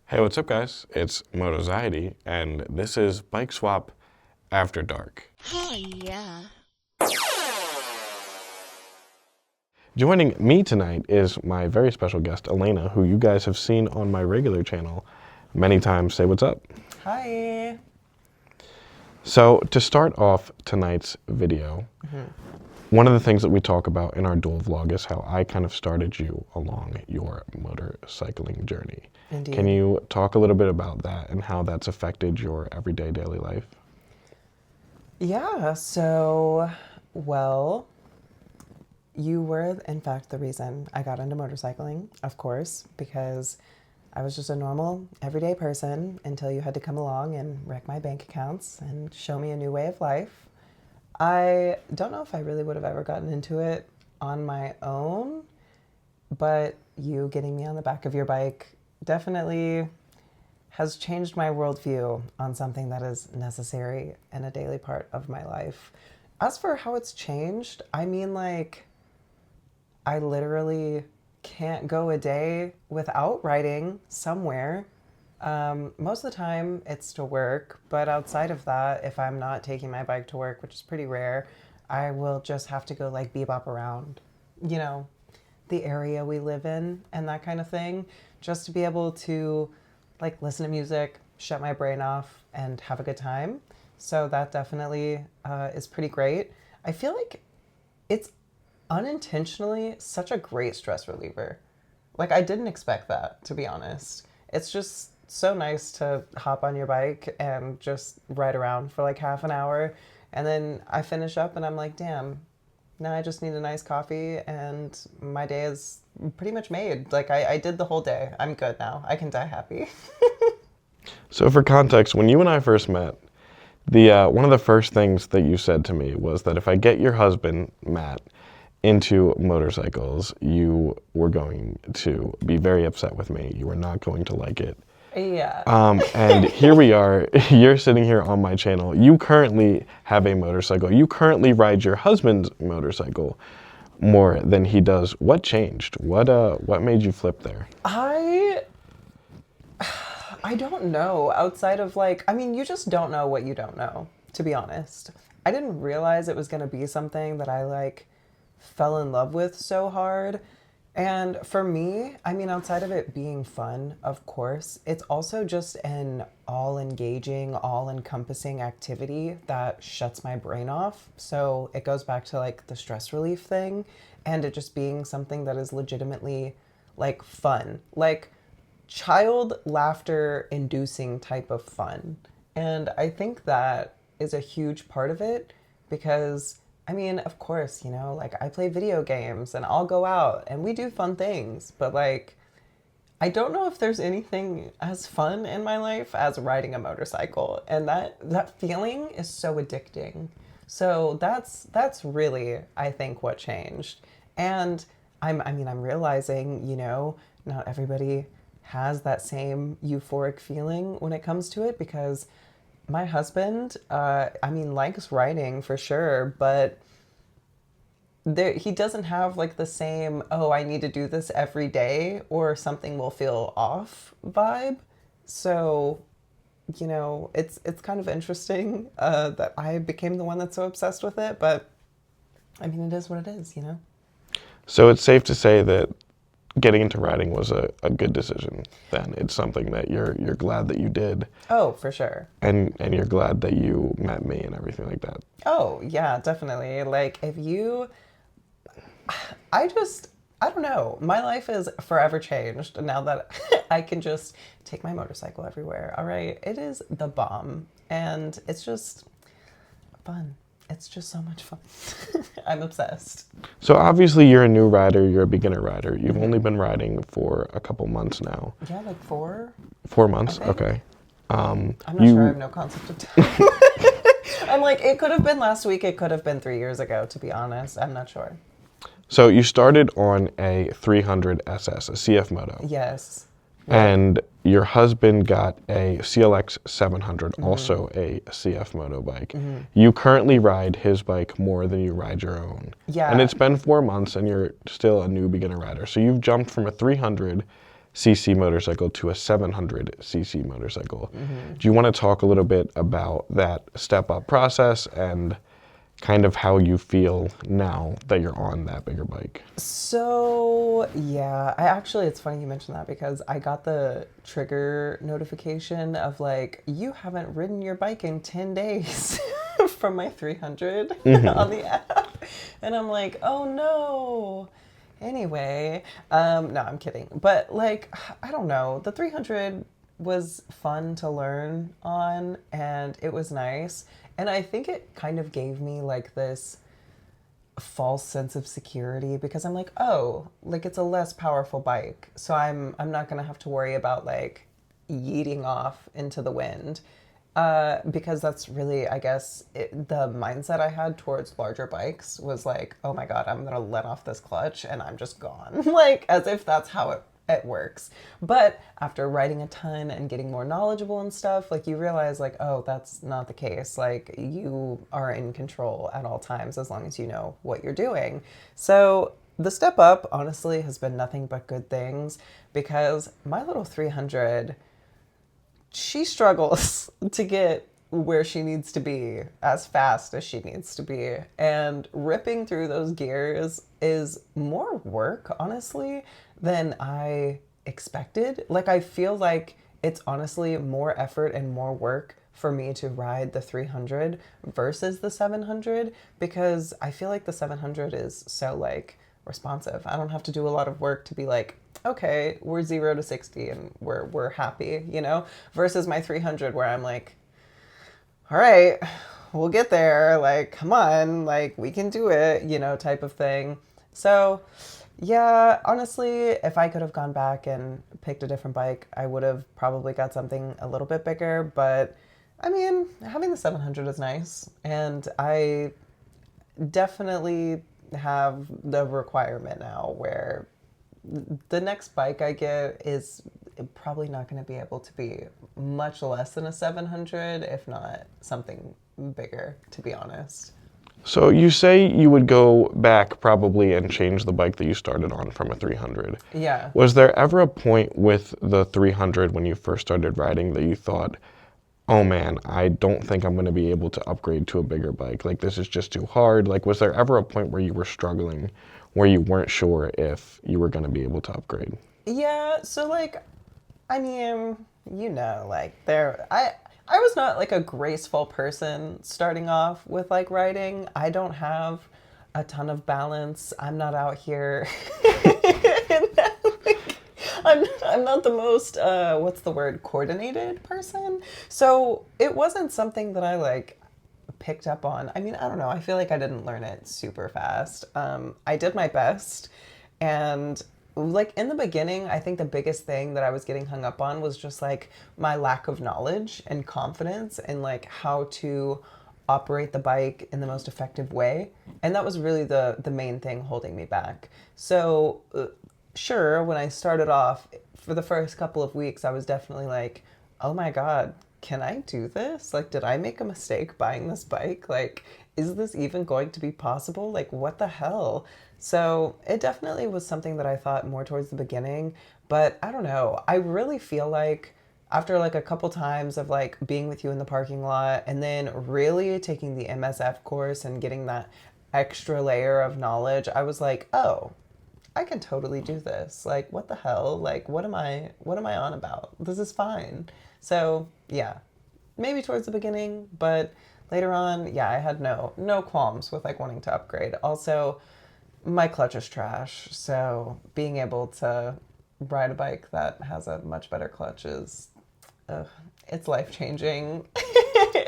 Hey, what's up guys? It's Motoziety, and this is BikeSwap After Dark. Hey, yeah. Joining me tonight is my very special guest, Elena, who you guys have seen on my regular channel many times. Say what's up. Hi. So to start off tonight's video, one of the things that we talk about in our dual vlog is how I kind of started you along your motorcycling journey. Indeed. Can you talk a little bit about that and how that's affected your everyday daily life? Yeah, so, well, you were, in fact, the reason I got into motorcycling, of course, because I was just a normal, everyday person until you had to come along and wreck my bank accounts and show me a new way of life. I don't know if I really would have ever gotten into it on my own, but you getting me on the back of your bike definitely has changed my worldview on something that is necessary and a daily part of my life. As for how it's changed, I mean, like, I literally can't go a day without riding somewhere. Most of the time it's to work, but outside of that, if I'm not taking my bike to work, which is pretty rare, I will just have to go like bebop around, you know, the area we live in and that kind of thing, just to be able to like listen to music, shut my brain off and have a good time. So that definitely is pretty great. I feel like it's unintentionally such a great stress reliever. Like I didn't expect that, to be honest. It's just so nice to hop on your bike and just ride around for like half an hour. And then I finish up and I'm like, damn, now I just need a nice coffee and my day is pretty much made. Like I did the whole day. I'm good now. I can die happy. So for context, when you and I first met, one of the first things that you said to me was that if I get your husband, Matt, into motorcycles, you were going to be very upset with me. You were not going to like it. Yeah. And here we are, you're sitting here on my channel. You currently have a motorcycle. You currently ride your husband's motorcycle more than he does. What changed? What made you flip there? I don't know. Outside of like, I mean, you just don't know what you don't know, to be honest. I didn't realize it was going to be something that I like fell in love with so hard. And for me, I mean, outside of it being fun, of course, it's also just an all-engaging, all-encompassing activity that shuts my brain off. So it goes back to like the stress relief thing and it just being something that is legitimately like fun, like child laughter inducing type of fun. And I think that is a huge part of it because I mean, of course, you know, like I play video games and I'll go out and we do fun things, but like, I don't know if there's anything as fun in my life as riding a motorcycle. And that feeling is so addicting. So that's really, I think, what changed. And I'm realizing, you know, not everybody has that same euphoric feeling when it comes to it because my husband, likes riding for sure, but he doesn't have like the same, oh, I need to do this every day or something will feel off vibe. So, you know, it's kind of interesting that I became the one that's so obsessed with it, but I mean, it is what it is, you know? So it's safe to say that getting into riding was a good decision then. It's something that you're glad that you did. Oh, for sure. And you're glad that you met me and everything like that. Oh, yeah, definitely. Like I don't know. My life is forever changed now that I can just take my motorcycle everywhere. All right. It is the bomb and it's just fun. It's just so much fun. I'm obsessed. So obviously you're a new rider, you're a beginner rider. You've only been riding for a couple months now. Yeah, like 4. 4 months? Okay. I'm not sure. I have no concept of time. I'm like, it could have been last week. It could have been 3 years ago, to be honest. I'm not sure. So you started on a 300 SS, a CF Moto. Yes. And your husband got a CLX 700, also a CF Moto bike. You currently ride his bike more than you ride your own. Yeah. And it's been 4 months and you're still a new beginner rider. So you've jumped from a 300 cc motorcycle to a 700 cc motorcycle. Do you want to talk a little bit about that step up process and kind of how you feel now that you're on that bigger bike? So, yeah, it's funny you mentioned that because I got the trigger notification of like, you haven't ridden your bike in 10 days from my 300 on the app. And I'm like, oh no. Anyway, no, I'm kidding. But like, I don't know. The 300 was fun to learn on and it was nice. And I think it kind of gave me like this false sense of security because I'm like, oh, like it's a less powerful bike. So I'm not going to have to worry about like yeeting off into the wind. Because that's really, I guess, the mindset I had towards larger bikes was like, oh my God, I'm going to let off this clutch and I'm just gone. Like, as if that's how it works. But after riding a ton and getting more knowledgeable and stuff, like you realize like, oh, that's not the case. Like you are in control at all times as long as you know what you're doing. So the step up, honestly, has been nothing but good things because my little 300, she struggles to get where she needs to be as fast as she needs to be. And ripping through those gears is more work, honestly, than I expected. Like, I feel like it's honestly more effort and more work for me to ride the 300 versus the 700 because I feel like the 700 is so, like, responsive. I don't have to do a lot of work to be like, okay, we're 0 to 60 and we're happy, you know? Versus my 300 where I'm like, all right, we'll get there. Like, come on, like we can do it, you know, type of thing. So, yeah, honestly, if I could have gone back and picked a different bike, I would have probably got something a little bit bigger. But I mean, having the 700 is nice. And I definitely have the requirement now where the next bike I get is probably not going to be able to be much less than a 700, if not something bigger, to be honest. So you say you would go back probably and change the bike that you started on from a 300. Yeah. Was there ever a point with the 300 when you first started riding that you thought, oh man, I don't think I'm going to be able to upgrade to a bigger bike. Like, this is just too hard. Like, was there ever a point where you were struggling, where you weren't sure if you were going to be able to upgrade? Yeah, so like, I mean, you know, like I was not like a graceful person starting off with like riding. I don't have a ton of balance. I'm not out here I'm not the most what's the word, coordinated person. So it wasn't something that I like picked up on. I mean, I don't know. I feel like I didn't learn it super fast. I did my best, and like in the beginning, I think the biggest thing that I was getting hung up on was just like my lack of knowledge and confidence in like how to operate the bike in the most effective way. And that was really the main thing holding me back. So sure, when I started off for the first couple of weeks, I was definitely like, oh my God, can I do this? Like, did I make a mistake buying this bike? Like, is this even going to be possible? Like, what the hell? So it definitely was something that I thought more towards the beginning, but I don't know. I really feel like after like a couple times of like being with you in the parking lot and then really taking the MSF course and getting that extra layer of knowledge, I was like, oh, I can totally do this. Like, what the hell? Like, what am I on about? This is fine. So yeah, maybe towards the beginning, but later on, yeah, I had no qualms with like wanting to upgrade. Also, my clutch is trash, so being able to ride a bike that has a much better clutch is, it's life changing.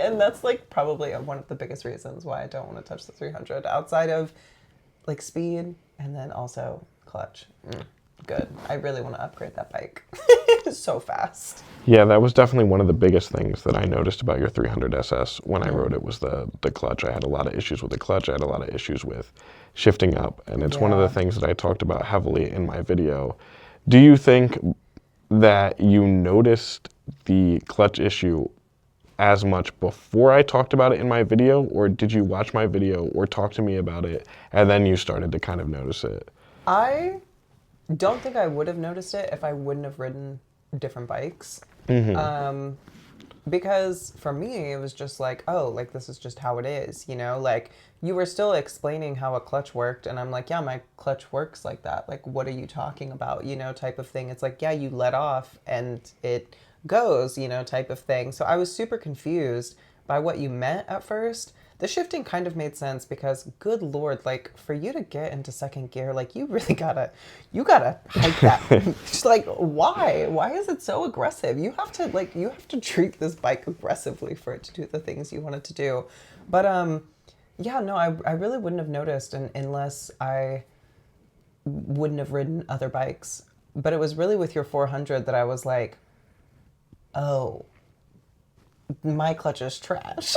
And that's like probably one of the biggest reasons why I don't want to touch the 300 outside of like speed and then also clutch. Good. I really want to upgrade that bike so fast. Yeah, that was definitely one of the biggest things that I noticed about your 300 SS when I rode it was the clutch. I had a lot of issues with the clutch. I had a lot of issues with shifting up. And it's one of the things that I talked about heavily in my video. Do you think that you noticed the clutch issue as much before I talked about it in my video, or did you watch my video or talk to me about it and then you started to kind of notice it? I don't think I would have noticed it if I wouldn't have ridden different bikes. Because for me, it was just like, oh, like this is just how it is, you know? Like you were still explaining how a clutch worked, and I'm like, yeah, my clutch works like that. Like, what are you talking about, you know, type of thing. It's like, yeah, you let off and it goes, you know, type of thing. So I was super confused by what you meant at first. The shifting kind of made sense because, good Lord, like for you to get into second gear, like you really you gotta hike that. Just like, why? Why is it so aggressive? You have to treat this bike aggressively for it to do the things you want it to do. But yeah, no, I really wouldn't have noticed unless I wouldn't have ridden other bikes. But it was really with your 400 that I was like, oh, my clutch is trash.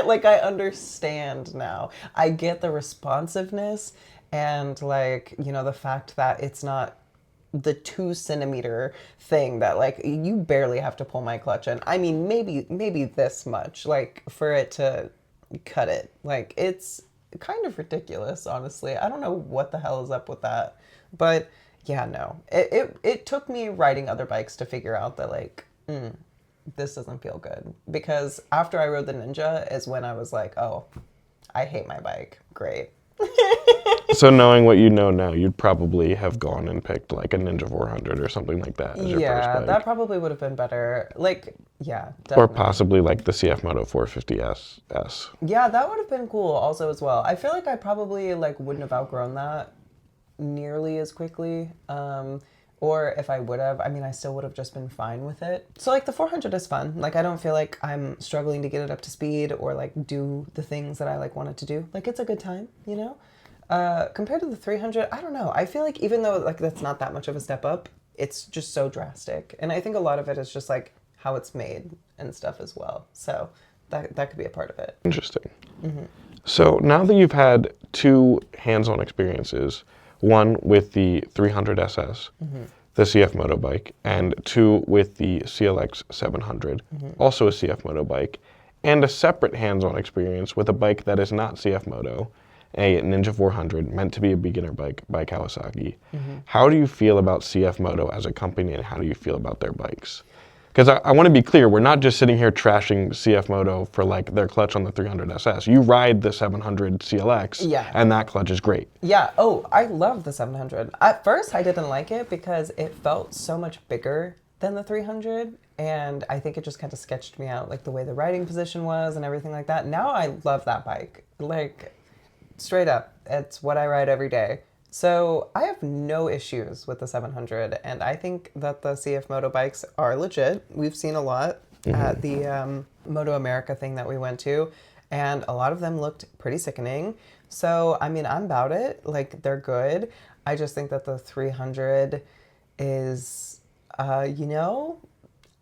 Like I understand now. I get the responsiveness and like, you know, the fact that it's not the 2 centimeter thing that like you barely have to pull my clutch in. I mean, maybe this much, like for it to cut it. Like it's kind of ridiculous, honestly. I don't know what the hell is up with that. But yeah, no. It took me riding other bikes to figure out that like, this doesn't feel good. Because after I rode the Ninja is when I was like, oh, I hate my bike. Great. So knowing what you know now, you'd probably have gone and picked like a Ninja 400 or something like that as your first bike. That probably would have been better. Like, yeah, Or definitely. possibly like the CF Moto 450S. Yeah, that would have been cool also as well. I feel like I probably like wouldn't have outgrown that nearly as quickly. Or if I would have, I mean, I still would have just been fine with it. So like the 400 is fun. Like I don't feel like I'm struggling to get it up to speed or like do the things that I like wanted to do. Like it's a good time, you know? Compared to the 300, I don't know. I feel like even though like that's not that much of a step up, it's just so drastic. And I think a lot of it is just like how it's made and stuff as well. So that could be a part of it. Interesting. So now that you've had 2 hands-on experiences, one with the 300 SS, the CF Moto bike, and 2 with the CLX 700, also a CF Moto bike, and a separate hands-on experience with a bike that is not CF Moto, a Ninja 400, meant to be a beginner bike by Kawasaki. How do you feel about CF Moto as a company, and how do you feel about their bikes? Because I want to be clear, we're not just sitting here trashing CF Moto for like their clutch on the 300 SS. You ride the 700 CLX, Yeah. and that clutch is great. Yeah. Oh, I love the 700. At first, I didn't like it because it felt so much bigger than the 300. And I think it just kind of sketched me out, like the way the riding position was and everything like that. Now I love that bike. Like, straight up, it's what I ride every day. So I have no issues with the 700, and I think that the CF Moto bikes are legit. We've seen a lot at the Moto America thing that we went to, and a lot of them looked pretty sickening. So, I mean, I'm about it. Like, they're good. I just think that the 300 is, you know,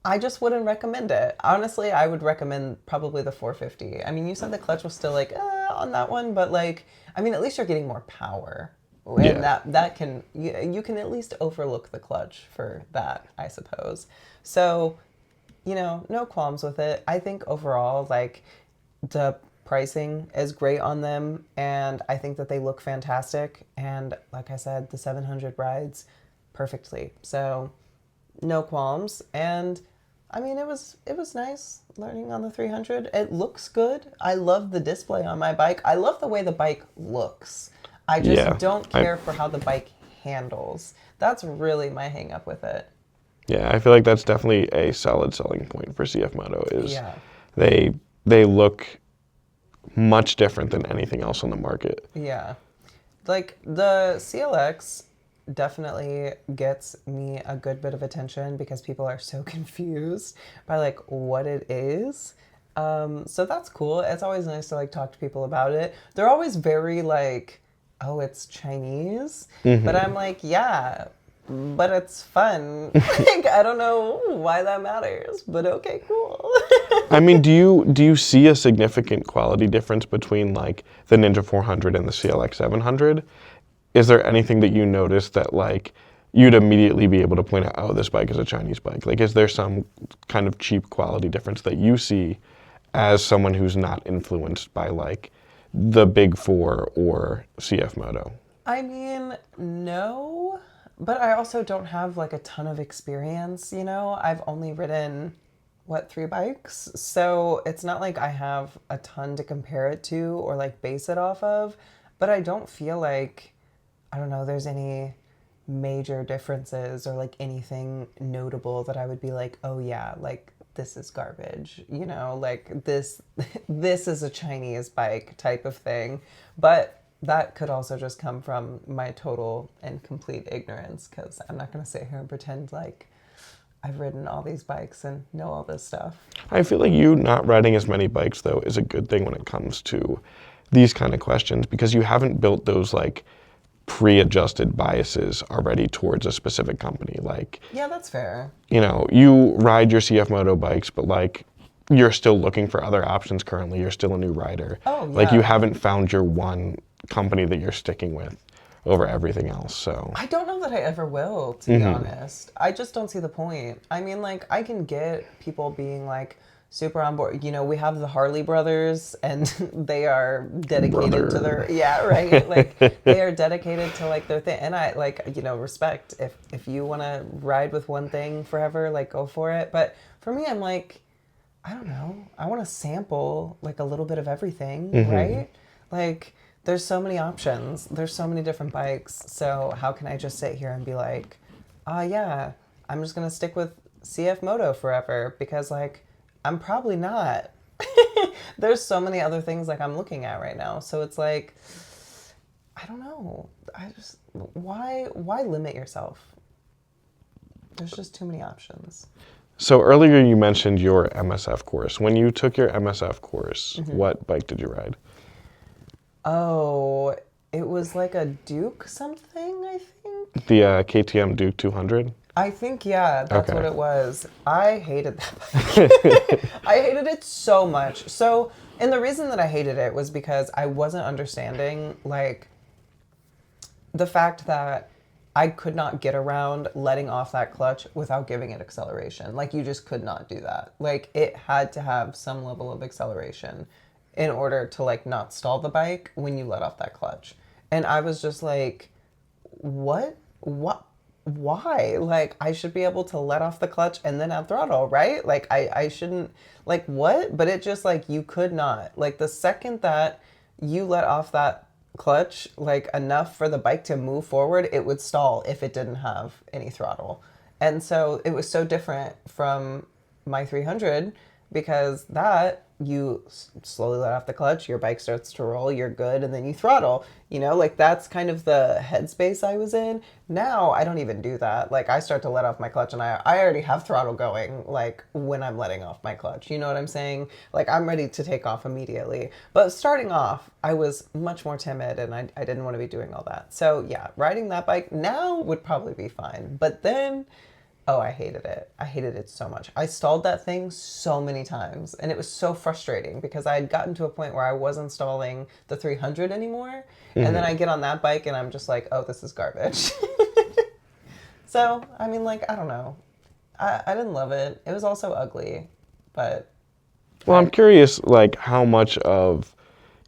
I just wouldn't recommend it. Honestly, I would recommend probably the 450. I mean, you said the clutch was still like on that one, but like, I mean, at least you're getting more power. And Yeah. that can, you can at least overlook the clutch for that, I suppose. So, you know, no qualms with it. I think overall, like, the pricing is great on them, and I think that they look fantastic. And like I said, the 700 rides perfectly. So, no qualms. And I mean, it was nice learning on the 300. It looks good. I love the display on my bike. I love the way the bike looks. I just Yeah, don't care for how the bike handles. That's really my hang up with it. Yeah, I feel like that's definitely a solid selling point for CF Moto is Yeah. they look much different than anything else on the market. Yeah. Like the CLX definitely gets me a good bit of attention because people are so confused by like what it is. So that's cool. It's always nice to like talk to people about it. They're always very like, oh, it's Chinese. But I'm like, yeah, but it's fun. Like, I don't know why that matters, but okay, cool. I mean, do you see a significant quality difference between like the Ninja 400 and the CLX 700? Is there anything that you notice that like you'd immediately be able to point out, oh, this bike is a Chinese bike? Like, is there some kind of cheap quality difference that you see as someone who's not influenced by like the Big Four or CF Moto? I mean, no, But I also don't have like a ton of experience, you know? I've only ridden, what, 3 bikes? So it's not like I have a ton to compare it to or like base it off of. But I don't feel like, I don't know, there's any major differences or like anything notable that I would be like, oh yeah, like this is garbage, you know, like this this is a Chinese bike type of thing. But that could also just come from my total and complete ignorance, because I'm not going to sit here and pretend like I've ridden all these bikes and know all this stuff. I feel like you not riding as many bikes though is a good thing when it comes to these kind of questions, because you haven't built those like pre-adjusted biases already towards a specific company. Like, Yeah, that's fair. you know, you ride your CF Moto bikes, but like you're still looking for other options currently. You're still a new rider. Oh, Like you yeah. haven't found your one company that you're sticking with over everything else. So I don't know that I ever will, to be honest. I just don't see the point. I mean, like, I can get people being like super on board. You know, we have the Harley brothers, and they are dedicated to their, yeah, right. Like, they are dedicated to like their thing. And I like, you know, respect if you want to ride with one thing forever, like go for it. But for me, I'm like, I don't know. I want to sample like a little bit of everything, right? Like, there's so many options. There's so many different bikes. So how can I just sit here and be like, yeah, I'm just gonna stick with CF Moto forever, because like I'm probably not. There's so many other things like I'm looking at right now. So it's like, I don't know. I just why limit yourself? There's just too many options. So earlier you mentioned your MSF course. When you took your MSF course, what bike did you ride? Oh, it was like a Duke something, I think. The KTM Duke 200? I think, yeah, that's Okay. what it was. I hated that bike. I hated it so much. So, and the reason that I hated it was because I wasn't understanding, like, the fact that I could not get around letting off that clutch without giving it acceleration. Like, you just could not do that. Like, it had to have some level of acceleration in order to, like, not stall the bike when you let off that clutch. And I was just like, what? Why? Like, I should be able to let off the clutch and then add throttle, right? Like, I shouldn't, like, what? But it just, like, you could not. Like, the second that you let off that clutch, like, enough for the bike to move forward, it would stall if it didn't have any throttle. And so it was so different from my 300, because that you slowly let off the clutch, your bike starts to roll, you're good, and then you throttle. You know, like that's kind of the headspace I was in. Now I don't even do that. Like I start to let off my clutch, and I already have throttle going, like when I'm letting off my clutch. You know what I'm saying? Like I'm ready to take off immediately. But starting off, I was much more timid, and I didn't want to be doing all that. So yeah, riding that bike now would probably be fine. But then, oh, I hated it. I hated it so much. I stalled that thing so many times, and it was so frustrating because I had gotten to a point where I wasn't stalling the 300 anymore. And then I get on that bike and I'm just like, oh, this is garbage. So, I mean, like, I don't know. I didn't love it. It was also ugly, but Well, I'm curious, like, how much of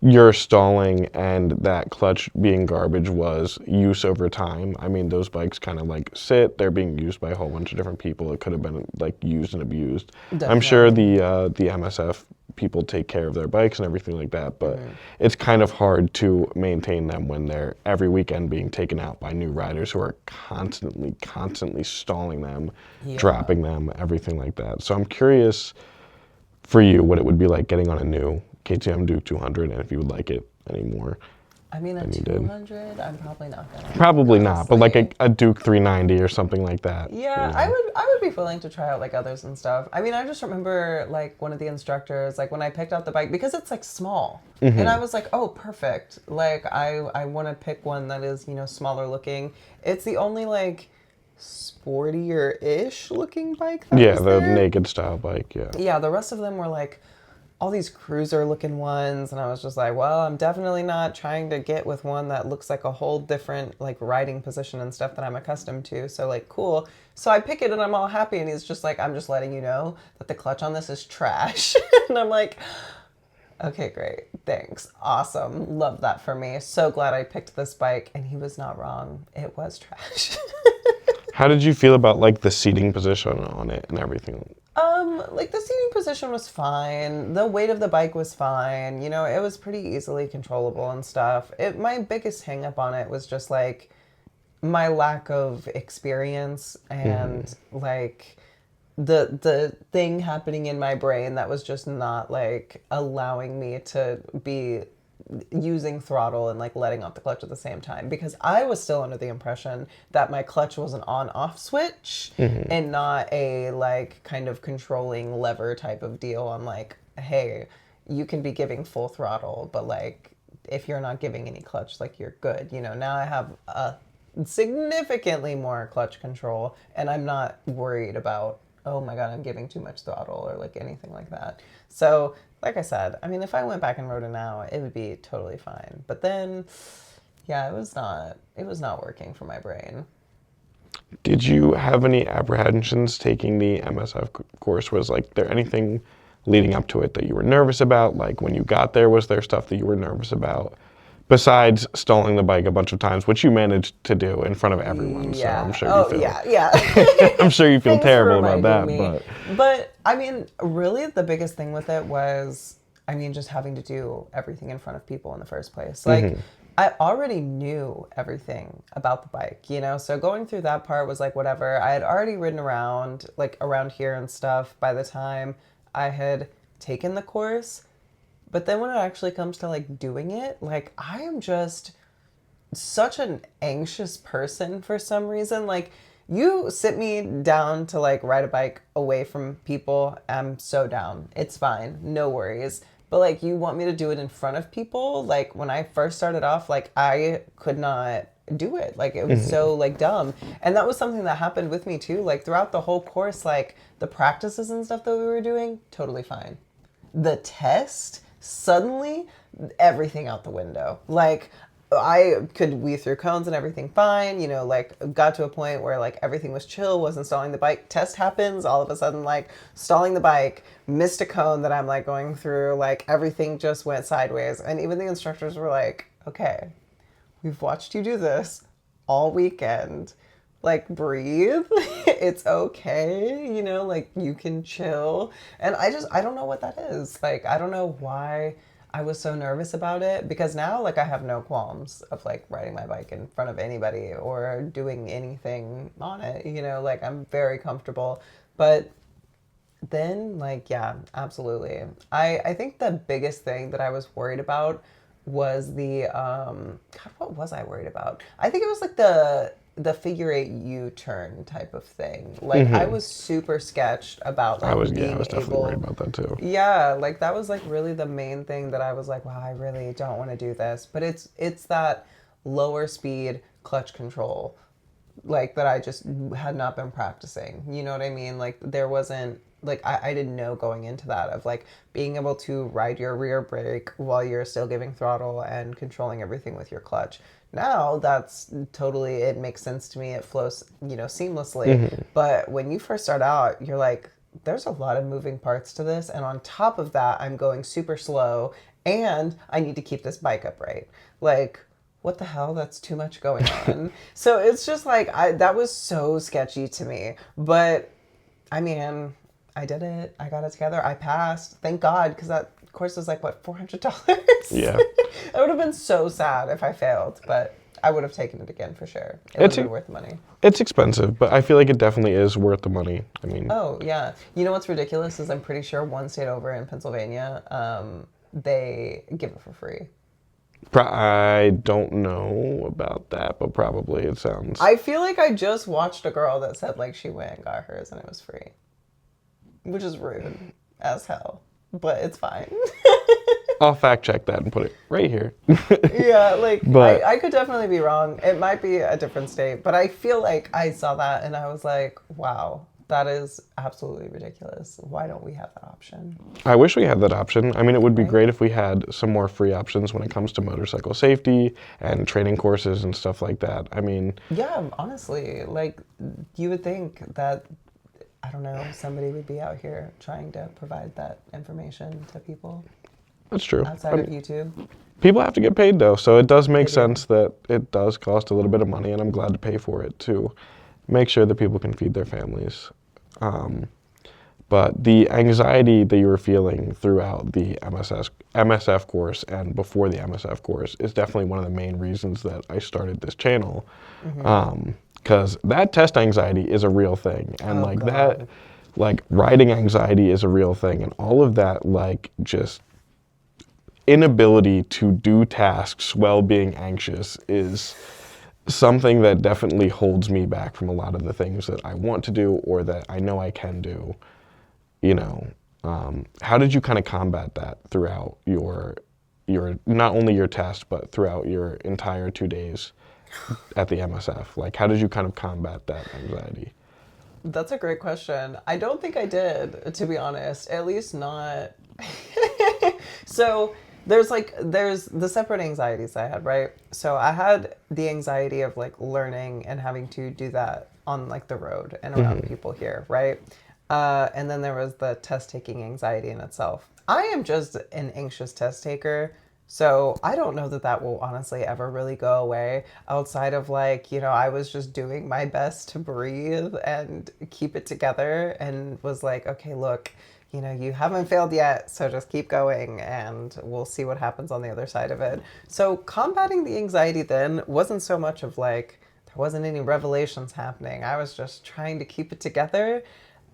your stalling and that clutch being garbage was use over time. I mean, those bikes kind of like sit, they're being used by a whole bunch of different people. It could have been like used and abused. I'm sure the MSF people take care of their bikes and everything like that, but it's kind of hard to maintain them when they're every weekend being taken out by new riders who are constantly stalling them, dropping them, everything like that. So I'm curious for you what it would be like getting on a new KTM Duke 200, and if you would like it anymore. I mean, a 200, I'm probably not gonna. Probably not, but like honestly. a Duke 390 or something like that. Yeah, you know? I would be willing to try out like others and stuff. I mean, I just remember like one of the instructors, like when I picked out the bike, because it's like small, and I was like, oh, perfect. Like I want to pick one that is, you know, smaller looking. It's the only like sportier-ish looking bike that Yeah, was the there. naked style bike, yeah. Yeah, the rest of them were like all these cruiser looking ones, and I was just like, well, I'm definitely not trying to get with one that looks like a whole different like riding position and stuff that I'm accustomed to. So like, cool. So I pick it and I'm all happy, and he's just like, I'm just letting you know that the clutch on this is trash. And I'm like, okay, great, thanks, awesome, love that for me, so glad I picked this bike. And he was not wrong, it was trash. How did you feel about like the seating position on it and everything? Like the seating position was fine. The weight of the bike was fine. You know, it was pretty easily controllable and stuff. My biggest hang up on it was just like my lack of experience and like the thing happening in my brain that was just not like allowing me to be using throttle and like letting off the clutch at the same time, because I was still under the impression that my clutch was an on off switch and not a like kind of controlling lever type of deal on like, hey, you can be giving full throttle, but like if you're not giving any clutch, like you're good. You know, now I have a significantly more clutch control and I'm not worried about, oh my God, I'm giving too much throttle or like anything like that. So like I said, I mean, if I went back and rode it now, it would be totally fine. But then, yeah, it was not working for my brain. Did you have any apprehensions taking the MSF course? Was like there anything leading up to it that you were nervous about? Like when you got there, was there stuff that you were nervous about? Besides stalling the bike a bunch of times, which you managed to do in front of everyone, so I'm sure you feel. Yeah. I'm sure you feel Thanks for terrible about that, reminding me. But I mean, really, the biggest thing with it was, I mean, just having to do everything in front of people in the first place. Like, I already knew everything about the bike, you know? So going through that part was like, whatever. I had already ridden around, like around here and stuff by the time I had taken the course. But then when it actually comes to like doing it, like I am just such an anxious person for some reason. Like you sit me down to like ride a bike away from people, I'm so down. It's fine. No worries. But like you want me to do it in front of people? Like when I first started off, like I could not do it. Like it was so like dumb. And that was something that happened with me too. Like throughout the whole course, like the practices and stuff that we were doing, totally fine. The test, suddenly everything out the window. Like I could weave through cones and everything fine, you know, like got to a point where like everything was chill, wasn't stalling the bike. Test happens, all of a sudden like stalling the bike, missed a cone that I'm like going through, like everything just went sideways. And even the instructors were like, okay, we've watched you do this all weekend. Like breathe. It's okay, you know, like you can chill. And I don't know what that is. Like I don't know why I was so nervous about it, because now like I have no qualms of like riding my bike in front of anybody or doing anything on it, you know, like I'm very comfortable. But then like yeah, absolutely. I think the biggest thing that I was worried about was the God, what was I worried about? I think it was like the figure eight U-turn type of thing. Like I was super sketched about like I was being definitely worried about that too. Yeah, like that was like really the main thing that I was like, wow, I really don't want to do this. But it's that lower speed clutch control like that I just had not been practicing. You know what I mean? Like there wasn't like I didn't know going into that of like being able to ride your rear brake while you're still giving throttle and controlling everything with your clutch. Now that's totally, it makes sense to me. It flows, you know, seamlessly. But when you first start out, you're like, there's a lot of moving parts to this. And on top of that, I'm going super slow and I need to keep this bike upright. Like, what the hell? That's too much going on. So it's just like, that was so sketchy to me. But I mean, I did it. I got it together. I passed. Thank God, because that course was like, what, $400? Yeah. I would have been so sad if I failed, but I would have taken it again for sure. It would have been worth the money. It's expensive, but I feel like it definitely is worth the money. I mean, oh yeah, you know what's ridiculous is I'm pretty sure one state over in Pennsylvania, they give it for free. I don't know about that, but probably it sounds. I feel like I just watched a girl that said like she went and got hers and it was free, which is rude as hell, but it's fine. I'll fact check that and put it right here. Yeah, like, but I could definitely be wrong. It might be a different state, but I feel like I saw that and I was like, wow, that is absolutely ridiculous. Why don't we have that option? I wish we had that option. I mean, it would be great if we had some more free options when it comes to motorcycle safety and training courses and stuff like that. I mean, yeah, honestly, like, you would think that, I don't know, somebody would be out here trying to provide that information to people. That's true. Outside of YouTube. People have to get paid though, so it does make sense that it does cost a little bit of money, and I'm glad to pay for it too. make sure that people can feed their families. But the anxiety that you were feeling throughout the MSF course and before the MSF course is definitely one of the main reasons that I started this channel. Because that test anxiety is a real thing. And Oh, like God. that, like riding anxiety is a real thing. And all of that, like just inability to do tasks while being anxious is something that definitely holds me back from a lot of the things that I want to do or that I know I can do. You know, how did you kind of combat that throughout your not only your test but throughout your entire 2 days at the MSF? Like, how did you kind of combat that anxiety? That's a great question. I don't think I did, to be honest. At least not. So there's the separate anxieties I had, right? So I had the anxiety of like learning and having to do that on like the road and around people here, right? And then there was the test taking anxiety in itself. I am just an anxious test taker. So I don't know that that will honestly ever really go away outside of like, I was just doing my best to breathe and keep it together and was like, okay, look, you haven't failed yet, so just keep going and we'll see what happens on the other side of it. So combating the anxiety then wasn't so much of like, there wasn't any revelations happening. I was just trying to keep it together.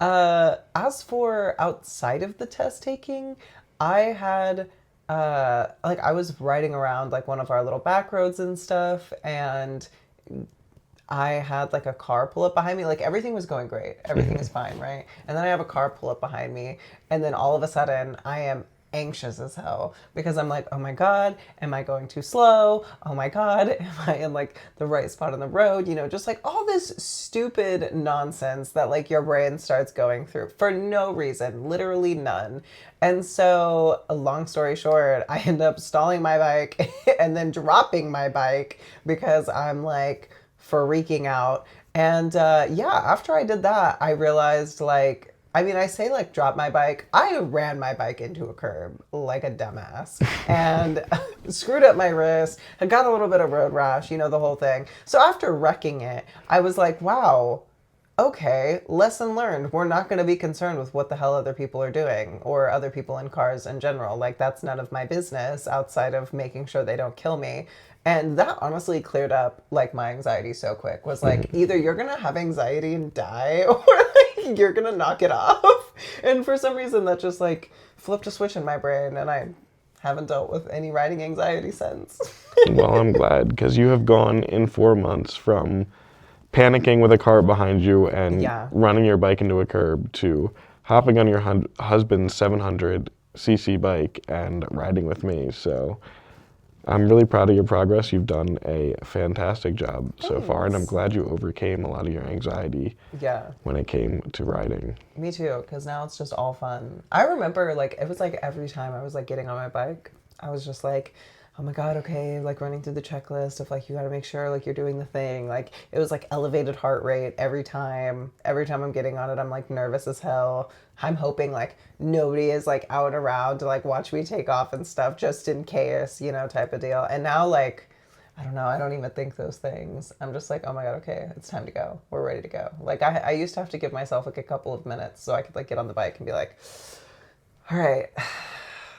As for outside of the test taking, I had like I was riding around like one of our little back roads and stuff, and I had like a car pull up behind me. Like everything was going great. Everything is fine, right? And then I have a car pull up behind me. And then all of a sudden I am anxious as hell because I'm like, oh my God, am I going too slow? Oh my God, am I in like the right spot on the road? Just like all this stupid nonsense that like your brain starts going through for no reason, literally none. And so, a long story short, I end up stalling my bike and then dropping my bike because I'm like, freaking out. And yeah, after I did that, I realized like, I mean, I say like drop my bike. I ran my bike into a curb like a dumbass and screwed up my wrist. I got a little bit of road rash, the whole thing. So after wrecking it, I was like, wow, okay, lesson learned. We're not going to be concerned with what the hell other people are doing or other people in cars in general. Like, that's none of my business outside of making sure they don't kill me. And that honestly cleared up like my anxiety so quick. Was like, either you're going to have anxiety and die or like you're going to knock it off. And for some reason that just like flipped a switch in my brain and I haven't dealt with any riding anxiety since. Well, I'm glad because you have gone in 4 months from panicking with a car behind you and Yeah. running your bike into a curb to hopping on your husband's 700cc bike and riding with me. So I'm really proud of your progress. You've done a fantastic job so far, and I'm Thanks. glad you overcame a lot of your anxiety Yeah. when it came to riding. Me too, because now it's just all fun. I remember, like, it was like every time I was like getting on my bike, I was just like, oh my God, okay, like running through the checklist of like, you gotta make sure like you're doing the thing. Like, it was like elevated heart rate every time. Every time I'm getting on it, I'm like nervous as hell. I'm hoping like nobody is like out and around to like watch me take off and stuff just in case, type of deal. And now, like, I don't know. I don't even think those things. I'm just like, oh my God, okay, it's time to go. We're ready to go. Like I used to have to give myself like a couple of minutes so I could like get on the bike and be like, all right,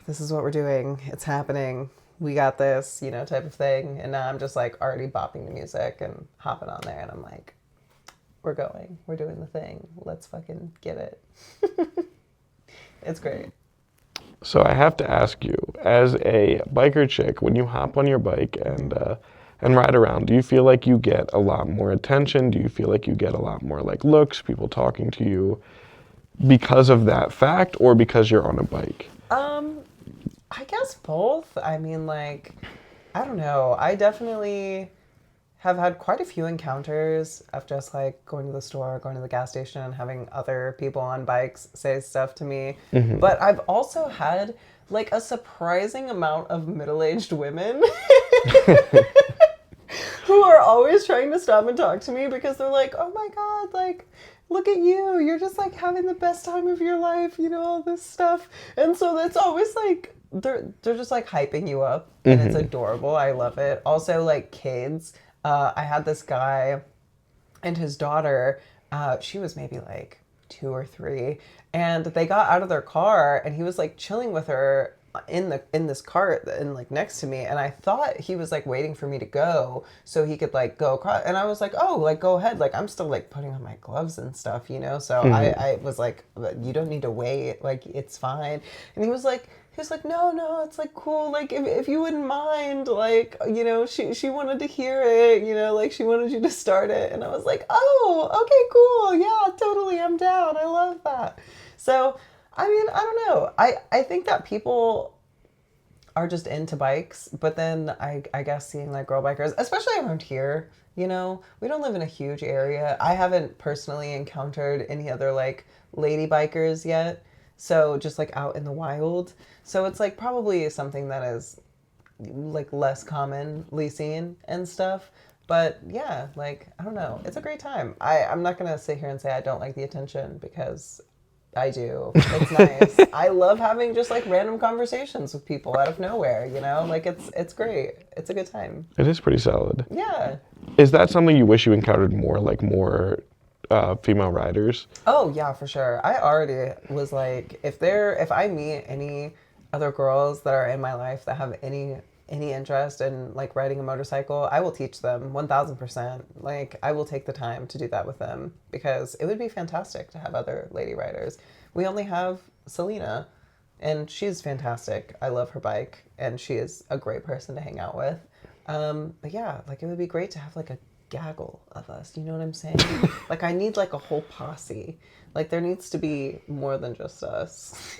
this is what we're doing. It's happening. We got this, type of thing. And now I'm just like already bopping the music and hopping on there. And I'm like, we're going. We're doing the thing. Let's fucking get it. It's great. So I have to ask you, as a biker chick, when you hop on your bike and ride around, do you feel like you get a lot more attention? Do you feel like you get a lot more like looks, people talking to you because of that fact or because you're on a bike? I guess both. I mean, like, I don't know. I definitely have had quite a few encounters of just like going to the store, going to the gas station, and having other people on bikes say stuff to me. But I've also had like a surprising amount of middle-aged women who are always trying to stop and talk to me because they're like, oh my God, like, look at you. You're just like having the best time of your life, all this stuff. And so it's always like, they're just like hyping you up and it's adorable. I love it. Also, like kids. I had this guy and his daughter, she was maybe like 2 or 3, and they got out of their car, and he was like chilling with her in this cart and like next to me, and I thought he was like waiting for me to go so he could like go across, and I was like, oh, like go ahead, like I'm still like putting on my gloves and stuff, so I was like, you don't need to wait, like it's fine. And he was like, no, it's like cool, like if you wouldn't mind, like she wanted to hear it, like she wanted you to start it. And I was like, oh, okay, cool, yeah, totally, I'm down, I love that. So I mean, I don't know. I think that people are just into bikes, but then I guess seeing like girl bikers, especially around here, we don't live in a huge area. I haven't personally encountered any other like lady bikers yet. So just like out in the wild. So it's like probably something that is like less commonly seen and stuff. But yeah, like, I don't know. It's a great time. I'm not going to sit here and say I don't like the attention, because I do. It's nice. I love having just like random conversations with people out of nowhere, Like it's great. It's a good time. It is pretty solid. Yeah. Is that something you wish you encountered more, like more female riders? Oh yeah, for sure. I already was like, if I meet any other girls that are in my life that have any interest in like riding a motorcycle, I will teach them 1000%. Like I will take the time to do that with them, because it would be fantastic to have other lady riders. We only have Selena, and she's fantastic. I love her bike, and she is a great person to hang out with. But yeah, like it would be great to have like a gaggle of us. You know what I'm saying? Like I need like a whole posse. Like there needs to be more than just us.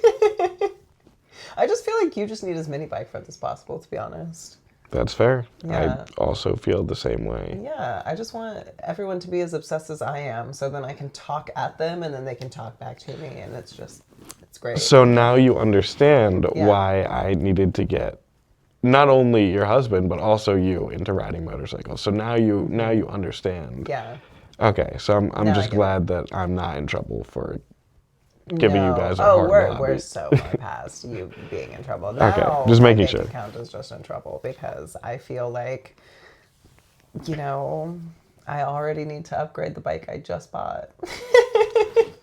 I just feel like you just need as many bike friends as possible, to be honest. That's fair. Yeah. I also feel the same way. Yeah, I just want everyone to be as obsessed as I am, so then I can talk at them and then they can talk back to me, and it's great. So now you understand why I needed to get not only your husband but also you into riding motorcycles. So now you understand. Yeah. Okay, so I'm just glad that I'm not in trouble for giving you guys a hard we're so far past you being in trouble. Now, okay, just making sure. My bank account is just in trouble because I feel like, I already need to upgrade the bike I just bought.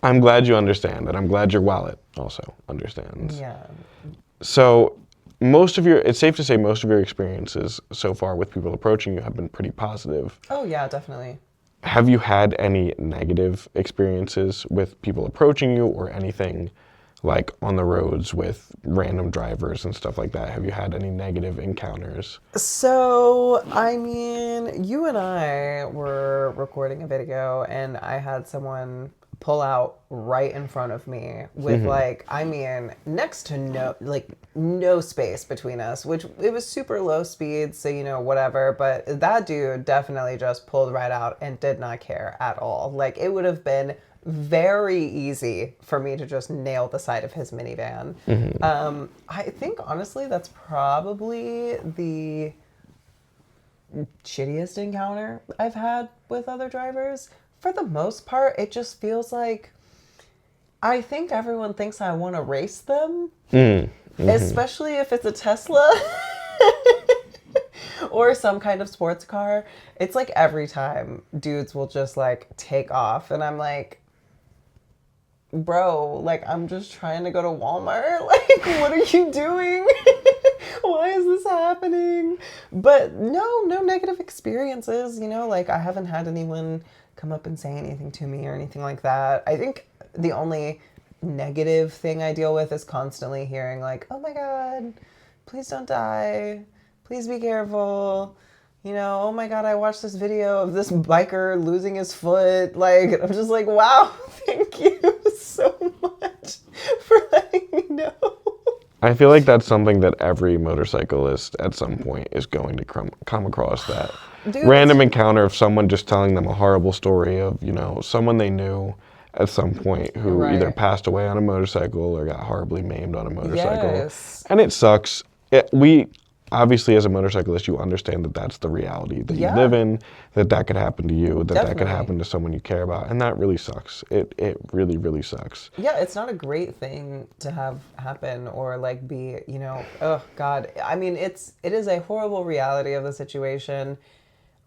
I'm glad you understand, and I'm glad your wallet also understands. Yeah. So it's safe to say most of your experiences so far with people approaching you have been pretty positive. Oh yeah, definitely. Have you had any negative experiences with people approaching you, or anything like on the roads with random drivers and stuff like that? Have you had any negative encounters? So, I mean, you and I were recording a video, and I had someone pull out right in front of me with next to no space between us, which it was super low speed, so whatever, but that dude definitely just pulled right out and did not care at all. Like it would have been very easy for me to just nail the side of his minivan. I think honestly that's probably the shittiest encounter I've had with other drivers. For the most part, it just feels like I think everyone thinks I want to race them, especially if it's a Tesla or some kind of sports car. It's like every time dudes will just like take off, and I'm like, bro, like I'm just trying to go to Walmart. Like, what are you doing? Why is this happening? But no negative experiences, like I haven't had anyone come up and say anything to me or anything like that. I think the only negative thing I deal with is constantly hearing like, oh my God, please don't die. Please be careful. Oh my God, I watched this video of this biker losing his foot. Like, I'm just like, wow, thank you so much for letting me know. I feel like that's something that every motorcyclist at some point is going to come across, that random encounter of someone just telling them a horrible story of, someone they knew at some point who either passed away on a motorcycle or got horribly maimed on a motorcycle. Yes. And it sucks. Obviously, as a motorcyclist, you understand that that's the reality that you live in, that could happen to you, that could happen to someone you care about, and that really sucks. It really, really sucks. Yeah, it's not a great thing to have happen or like be, oh God. I mean, it is a horrible reality of the situation,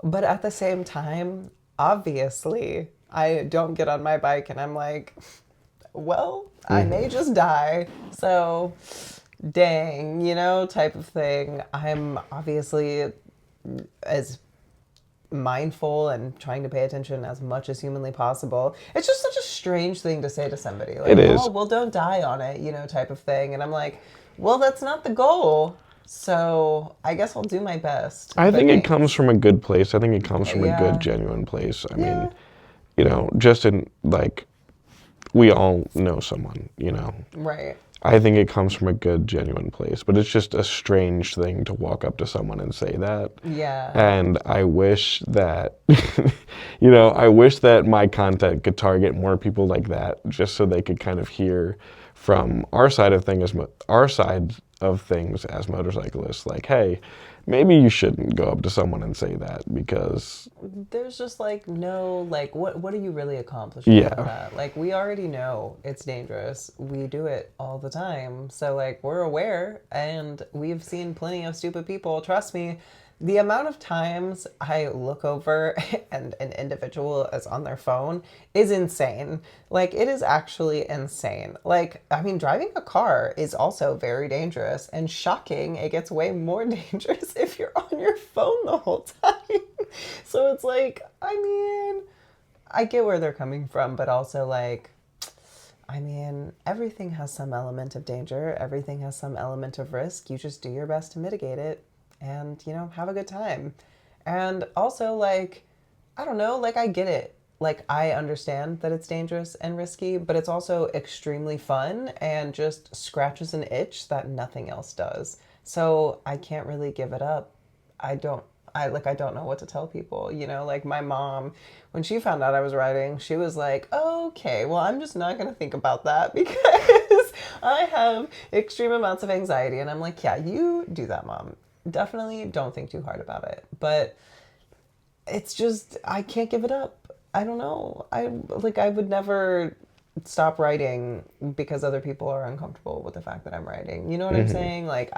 but at the same time, obviously, I don't get on my bike and I'm like, well, I may just die. So, dang, type of thing. I'm obviously as mindful and trying to pay attention as much as humanly possible. It's just such a strange thing to say to somebody. Like, It is. oh, well, don't die on it, type of thing. And I'm like, well, that's not the goal. So I guess I'll do my best. I But think it comes thanks. from a good place. I think it comes from a good, Yeah. genuine place. I mean, Yeah. just in like, we all know someone. Right. I think it comes from a good, genuine place, but it's just a strange thing to walk up to someone and say that. Yeah. And I wish that, I wish that my content could target more people like that, just so they could kind of hear from our side of things as motorcyclists, like, hey, maybe you shouldn't go up to someone and say that because, There's just like no, like, what are you really accomplishing with yeah, that? Like, we already know it's dangerous. We do it all the time. So like, we're aware, and we've seen plenty of stupid people. Trust me, the amount of times I look over and an individual is on their phone is insane. Like, it is actually insane. Like, I mean, driving a car is also very dangerous, and shocking, it gets way more dangerous if you're on your phone the whole time. So it's like, I mean, I get where they're coming from, but also like, I mean, everything has some element of danger. Everything has some element of risk. You just do your best to mitigate it and, have a good time. And also, like, I don't know, like, I get it. Like, I understand that it's dangerous and risky, but it's also extremely fun and just scratches an itch that nothing else does. So I can't really give it up. I don't know what to tell people, like my mom, when she found out I was riding, she was like, okay, well, I'm just not going to think about that because I have extreme amounts of anxiety. And I'm like, yeah, you do that, mom. Definitely don't think too hard about it. But it's just, I can't give it up. I don't know. I would never stop writing because other people are uncomfortable with the fact that I'm writing. You know what I'm saying? Like,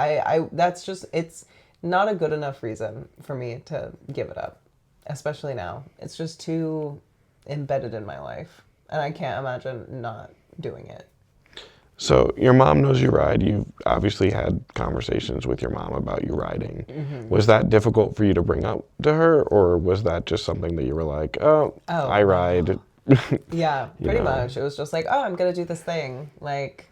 that's just, it's not a good enough reason for me to give it up, especially now. It's just too embedded in my life, and I can't imagine not doing it. So your mom knows you ride. You've obviously had conversations with your mom about you riding. Was that difficult for you to bring up to her, or was that just something that you were like, oh, Oh, I no. ride? Yeah, You pretty know? much. It was just like, oh, I'm going to do this thing. Like,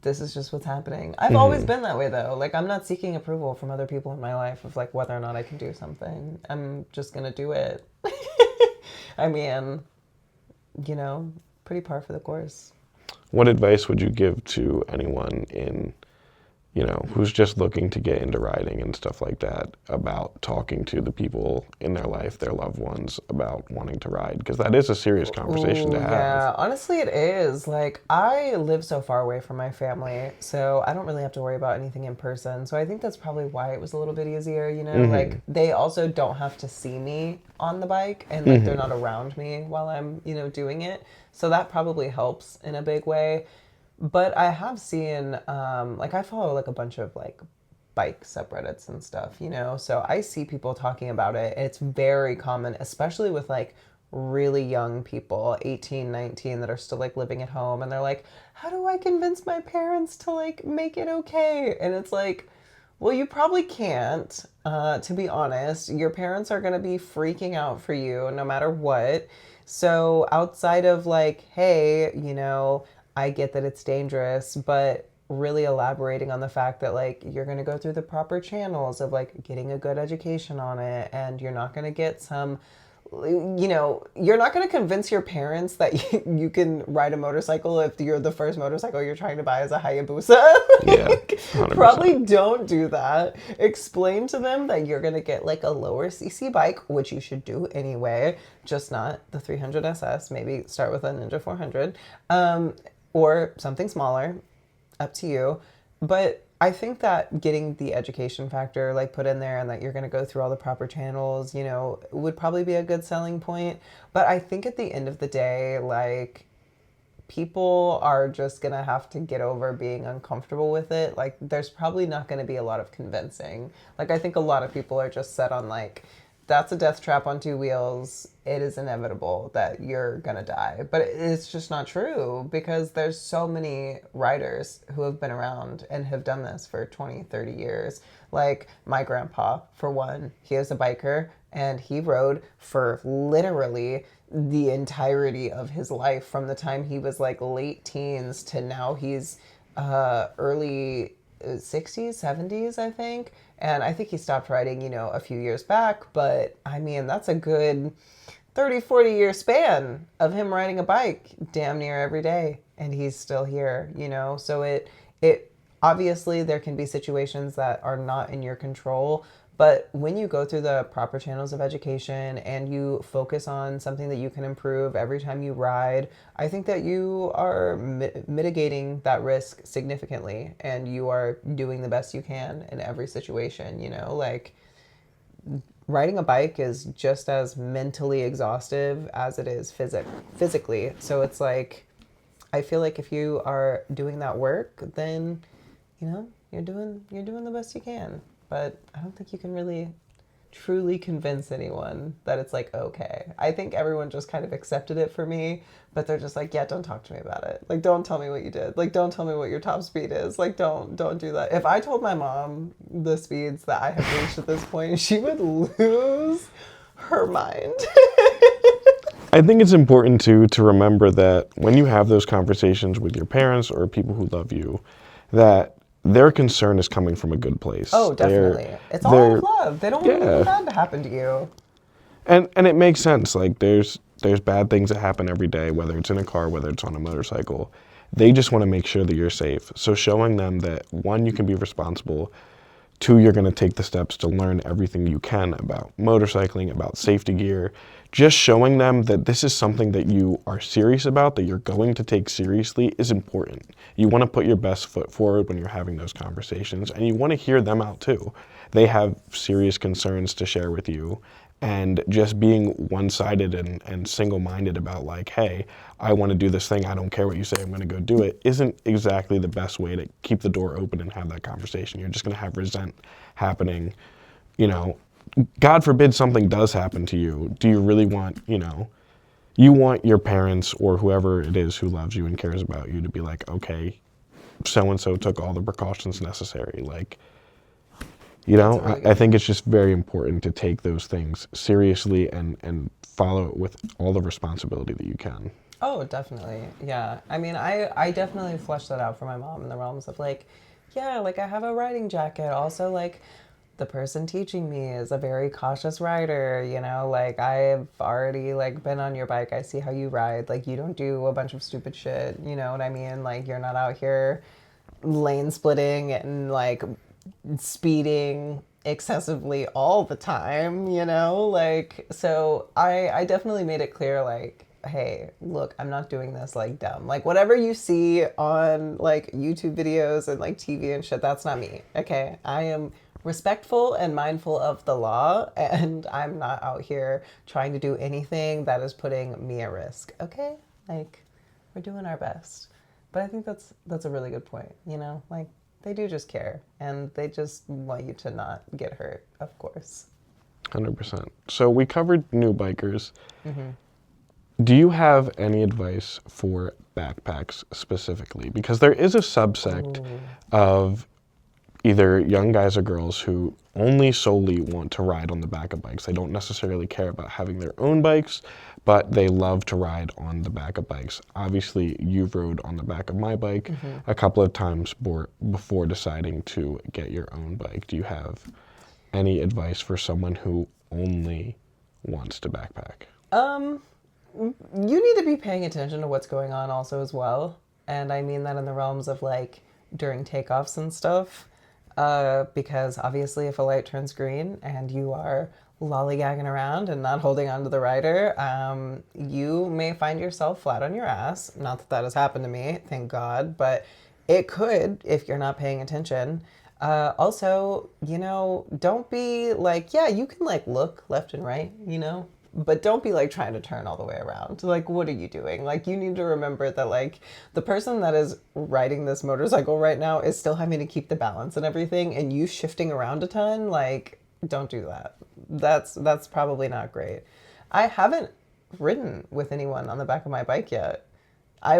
this is just what's happening. I've always been that way, though. Like, I'm not seeking approval from other people in my life of like whether or not I can do something. I'm just gonna do it. I mean, pretty par for the course. What advice would you give to anyone who's just looking to get into riding and stuff like that, about talking to the people in their life, their loved ones, about wanting to ride? Because that is a serious conversation Ooh, to have. yeah. Honestly, it is. Like, I live so far away from my family, so I don't really have to worry about anything in person. So I think that's probably why it was a little bit easier. Like, they also don't have to see me on the bike, and like they're not around me while I'm, doing it. So that probably helps in a big way. But I have seen, like, I follow like a bunch of like bike subreddits and stuff. So I see people talking about it. It's very common, especially with like really young people, 18, 19, that are still like living at home. And they're like, how do I convince my parents to like make it okay? And it's like, well, you probably can't, to be honest. Your parents are going to be freaking out for you no matter what. So outside of like, hey, I get that it's dangerous, but really elaborating on the fact that like you're going to go through the proper channels of like getting a good education on it, and you're not going to get some, you're not going to convince your parents that you can ride a motorcycle if you're the first motorcycle you're trying to buy is a Hayabusa. Yeah, Like, 100%. probably don't do that. Explain to them that you're going to get like a lower CC bike, which you should do anyway, just not the 300 SS. Maybe start with a Ninja 400, or something smaller, up to you. But I think that getting the education factor like put in there, and that you're going to go through all the proper channels, would probably be a good selling point. But I think at the end of the day, like, people are just going to have to get over being uncomfortable with it. Like, there's probably not going to be a lot of convincing. Like, I think a lot of people are just set on like that's a death trap on two wheels. It is inevitable that you're gonna die. But it's just not true because there's so many riders who have been around and have done this for 20, 30 years. Like my grandpa, for one, he was a biker and he rode for literally the entirety of his life from the time he was like late teens to now he's early 60s, 70s, I think. And I think he stopped riding, a few years back. But I mean, that's a good 30, 40-year span of him riding a bike damn near every day. And he's still here. So it obviously there can be situations that are not in your control. But when you go through the proper channels of education and you focus on something that you can improve every time you ride, I think that you are mitigating that risk significantly and you are doing the best you can in every situation, like riding a bike is just as mentally exhaustive as it is physically. So it's like, I feel like if you are doing that work, then, you're doing the best you can. But I don't think you can really truly convince anyone that it's like okay. I think everyone just kind of accepted it for me, but they're just like, yeah, don't talk to me about it. Like, don't tell me what you did. Like, don't tell me what your top speed is. Like, don't do that. If I told my mom the speeds that I have reached at this point, she would lose her mind. I think it's important to remember that when you have those conversations with your parents or people who love you, that their concern is coming from a good place. Oh, definitely. It's all love. They don't want anything bad to happen to you. And it makes sense. Like there's bad things that happen every day, whether it's in a car, whether it's on a motorcycle. They just want to make sure that you're safe. So showing them that one, you can be responsible. Two, you're going to take the steps to learn everything you can about motorcycling, about safety gear. Just showing them that this is something that you are serious about, that you're going to take seriously is important. You want to put your best foot forward when you're having those conversations, and you want to hear them out too. They have serious concerns to share with you, and just being one-sided and single-minded about like, hey, I want to do this thing, I don't care what you say, I'm going to go do it, isn't exactly the best way to keep the door open and have that conversation. You're just going to have resent happening. God forbid something does happen to you. Do you really want, you want your parents or whoever it is who loves you and cares about you to be like, okay, so-and-so took all the precautions necessary. Like, I think it's just very important to take those things seriously and follow it with all the responsibility that you can. Oh, definitely. Yeah. I mean, I definitely fleshed that out for my mom in the realms of like, yeah, like I have a riding jacket. Also, like, the person teaching me is a very cautious rider, like I've already like been on your bike. I see how you ride. Like, you don't do a bunch of stupid shit. You know what I mean? Like, you're not out here lane splitting and like speeding excessively all the time, like, so I definitely made it clear, like, hey, look, I'm not doing this like dumb. Like, whatever you see on like YouTube videos and like TV and shit, that's not me. Okay. I am respectful and mindful of the law, and I'm not out here trying to do anything that is putting me at risk. Okay? Like, we're doing our best. But I think that's a really good point, like they do just care and they just want you to not get hurt, of course. 100%. So we covered new bikers. Mm-hmm. Do you have any advice for backpacks specifically? Because there is a subsect of either young guys or girls who only solely want to ride on the back of bikes. They don't necessarily care about having their own bikes, but they love to ride on the back of bikes. Obviously, you've rode on the back of my bike a couple of times before deciding to get your own bike. Do you have any advice for someone who only wants to backpack? You need to be paying attention to what's going on also as well. And I mean that in the realms of like during takeoffs and stuff. Because obviously if a light turns green and you are lollygagging around and not holding on to the rider, you may find yourself flat on your ass. Not that that has happened to me, thank God, but it could if you're not paying attention. Also, don't be like, yeah, you can like look left and right, but don't be like trying to turn all the way around. Like, what are you doing? Like, you need to remember that like the person that is riding this motorcycle right now is still having to keep the balance and everything, and you shifting around a ton, like, don't do that. That's probably not great. I haven't ridden with anyone on the back of my bike yet. I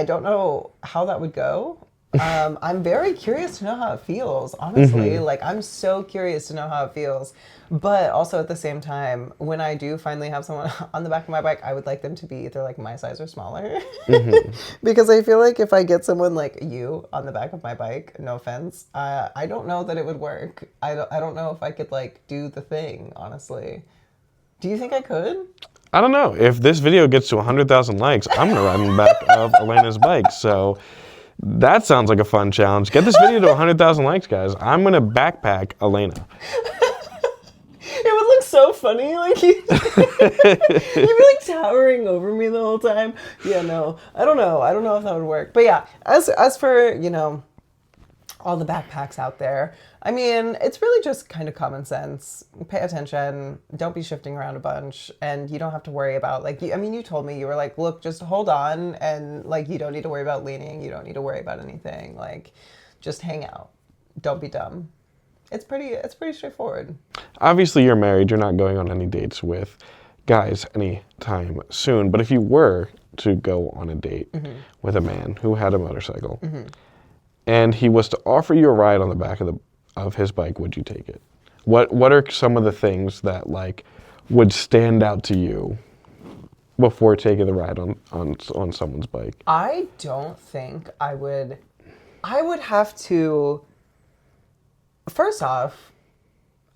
don't know how that would go. I'm very curious to know how it feels, honestly. Like, I'm so curious to know how it feels. But also at the same time, when I do finally have someone on the back of my bike, I would like them to be either like my size or smaller. Because I feel like if I get someone like you on the back of my bike, no offense, I don't know that it would work. I don't know if I could like do the thing, honestly. Do you think I could? I don't know. If this video gets to 100,000 likes, I'm going to ride on the back of Elena's bike. So that sounds like a fun challenge. Get this video to 100,000 likes, guys. I'm going to backpack Elena. It would look so funny. Like, you'd be like towering over me the whole time. Yeah, no. I don't know. I don't know if that would work. But yeah, as for, you know, all the backpacks out there, I mean, it's really just kind of common sense. Pay attention. Don't be shifting around a bunch. And you don't have to worry about, like, you told me, you were like, look, just hold on. And, like, you don't need to worry about leaning. You don't need to worry about anything. Like, just hang out. Don't be dumb. It's pretty straightforward. Obviously, you're married. You're not going on any dates with guys anytime soon. But if you were to go on a date with a man who had a motorcycle, and he was to offer you a ride on the back of his bike, would you take it? What are some of the things that like would stand out to you before taking the ride on someone's bike? I don't think I would. I would have to. First off,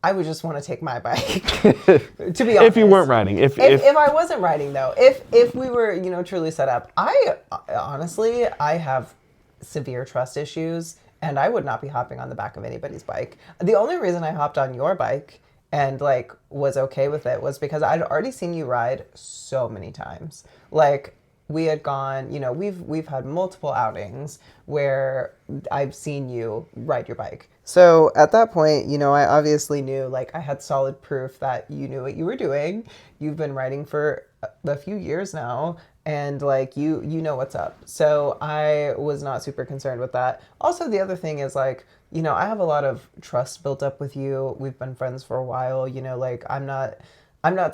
I would just want to take my bike. To be honest, if you weren't riding, if I wasn't riding though, if we were, you know, truly set up, I honestly have severe trust issues, and I would not be hopping on the back of anybody's bike. The only reason I hopped on your bike and like was okay with it was because I'd already seen you ride so many times. Like, we had gone, you know, we've had multiple outings where I've seen you ride your bike. So at that point, you know, I obviously knew, like, I had solid proof that you knew what you were doing. You've been riding for a few years now, and like you know what's up. So I was not super concerned with that. Also, the other thing is, like, you know, I have a lot of trust built up with you. We've been friends for a while, you know, like I'm not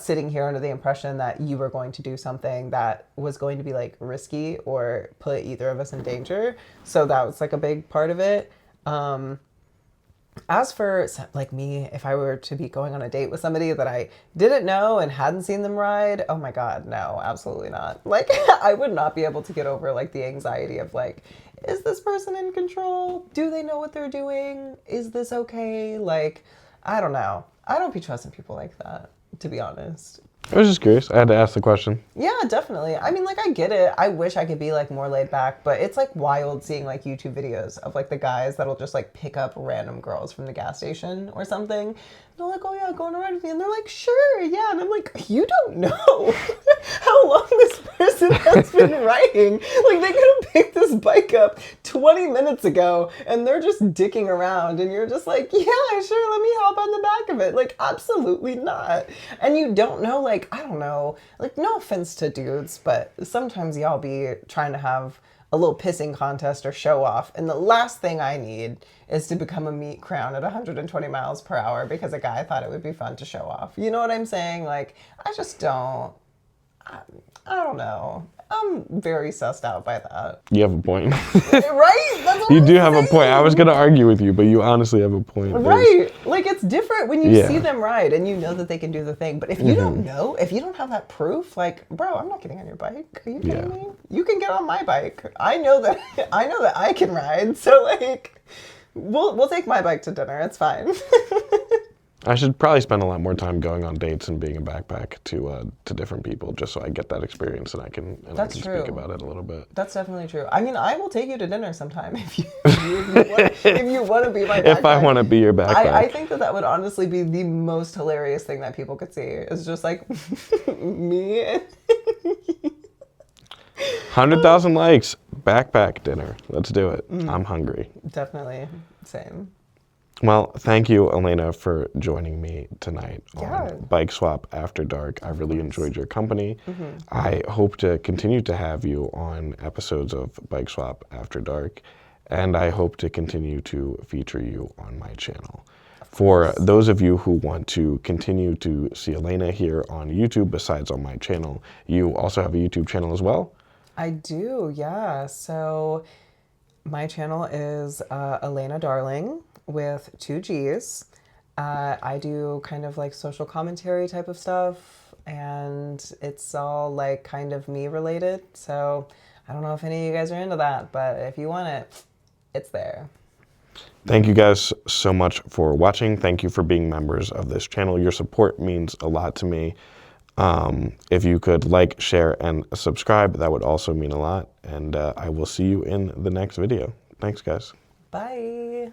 sitting here under the impression that you were going to do something that was going to be like risky or put either of us in danger. So that was like a big part of it. As for like me, if I were to be going on a date with somebody that I didn't know and hadn't seen them ride, oh my God, no, absolutely not. Like, I would not be able to get over like the anxiety of like, is this person in control? Do they know what they're doing? Is this okay? Like, I don't know. I don't be trusting people like that, to be honest. I was just curious. I had to ask the question. Yeah, definitely. I mean, like, I get it. I wish I could be like more laid back, but it's like wild seeing like YouTube videos of like the guys that'll just like pick up random girls from the gas station or something. They're like, oh yeah, going to ride with me. And they're like, sure, yeah. And I'm like, you don't know how long this person has been riding. Like, they could have picked this bike up 20 minutes ago and they're just dicking around. And you're just like, yeah, sure, let me hop on the back of it. Like, absolutely not. And you don't know, like, I don't know, like, no offense to dudes, but sometimes y'all be trying to have a little pissing contest or show off. And the last thing I need is to become a meat crown at 120 miles per hour because a guy thought it would be fun to show off. You know what I'm saying? Like, I just don't, I don't know. I'm very sussed out by that. You have a point. Right? That's what You I'm do have saying. a point. I was going to argue with you, but you honestly have a point. Right. Like, it's different when you Yeah. see them ride and you know that they can do the thing. But if you don't know, if you don't have that proof, like, bro, I'm not getting on your bike. Are you kidding me? You can get on my bike. I know that I can ride. So like, we'll take my bike to dinner. It's fine. I should probably spend a lot more time going on dates and being a backpack to different people, just so I get that experience and I can That's true. speak about it a little bit. That's definitely true. I mean, I will take you to dinner sometime if you want to be my backpack. If I want to be your backpack. I think that would honestly be the most hilarious thing that people could see. Is just like me. 100,000 likes, backpack dinner. Let's do it. I'm hungry. Definitely. Same. Well, thank you, Elena, for joining me tonight Yeah. on BikeSwap After Dark. I really enjoyed your company. I hope to continue to have you on episodes of BikeSwap After Dark, and I hope to continue to feature you on my channel. For those of you who want to continue to see Elena here on YouTube, besides on my channel, you also have a YouTube channel as well? I do, yeah. So my channel is Elena Darling with 2 G's. I do kind of like social commentary type of stuff, and it's all like kind of me related. So I don't know if any of you guys are into that, but if you want it, it's there. Thank you guys so much for watching. Thank you for being members of this channel. Your support means a lot to me. If you could like, share, and subscribe, that would also mean a lot. And I will see you in the next video. Thanks, guys. Bye.